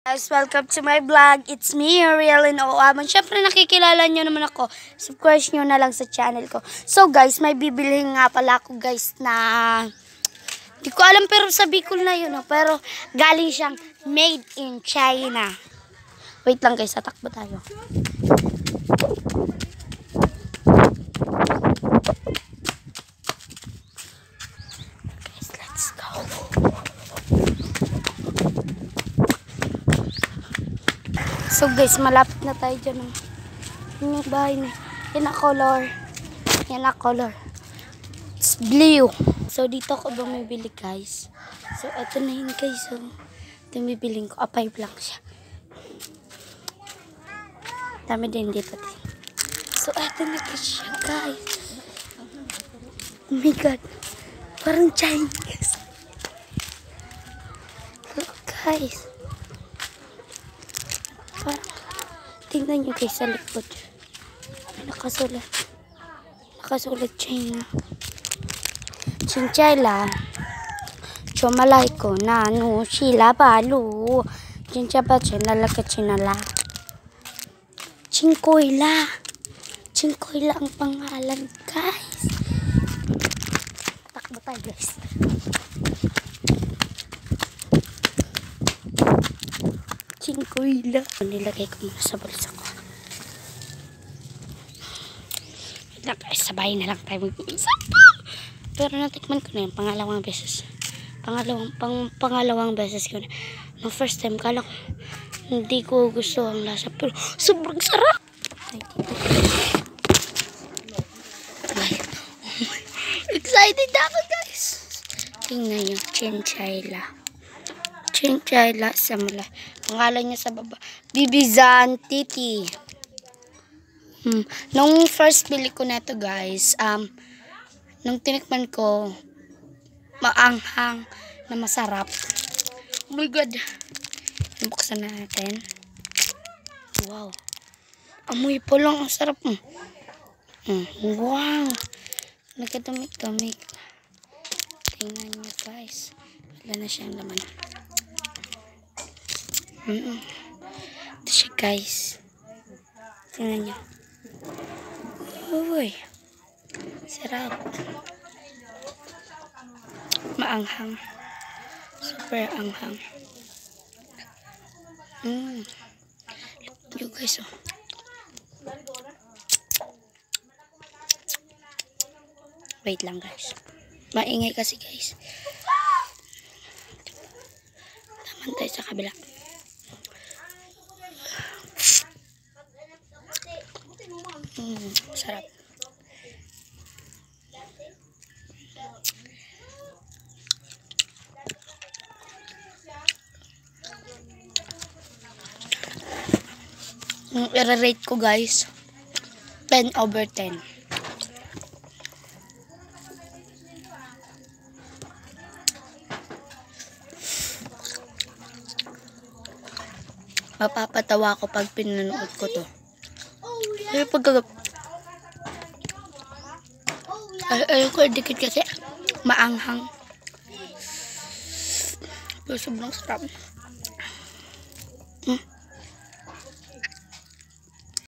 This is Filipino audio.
Guys, welcome to my vlog. It's me, Ariel and Oaman. Siyempre, nakikilala nyo naman ako. Subscribe nyo na lang sa channel ko. So, guys, may bibilihin nga pala ako, guys, na... Di ko alam, pero sa Bicol na yun. Pero, galing siyang made in China. Wait lang, guys. Tatakbo tayo. Guys, let's go. So guys, malapit na tayo dyan. Yung bahay na. Yan na color. Yan na color. It's blue. So dito ako bumibili guys. So ito na yun guys. So ito yung bibiling ko. 5 lang siya. Dami din dito. So ito na siya guys. Oh my god. Parang Chinese. Look guys. Tingnan nyo guys sa likod. Nakasulat. Nakasulat China. Chinchila. Chomalay ko na no sila balu. Chinchaba chinala ka chinala. Chinkoyla. Chinkoyla ang pangalan guys. Takbo tayo guys. Chinkoyla. Nilagay ko muna sa bulsa ko. Sabay na lang tayo mag-isa. Pero natikman ko na yun. Pangalawang beses. Pangalawang beses ko na. No, first time, kala ko hindi ko gusto ang lasa. Pero sobrang sarap. Excited ako guys. Tingnan nyo. Chinchila. Chinchila sa mula. Pangalan niya sa baba. Bibizan Titi. Nung first bili ko na ito guys, nung tinikman ko, maanghang na masarap. Oh my god. Buksan natin. Wow. Amoy pa lang. Ang sarap. Wow. Nagkadamig-damig. Tingnan niyo guys. Wala na siyang laman. Ito siya guys. Tingnan niyo. Uy. Sarap. Maanghang. Super anghang. Look you guys. Wait lang guys. Maingay kasi guys. Taman tayo sa kabila. Sarap. I-rate ko guys 10/10. Mapapatawa ako pag pinanood ko to. Pero pag ayaw ko dikit kasi maanghang. Pero sobrang sarap.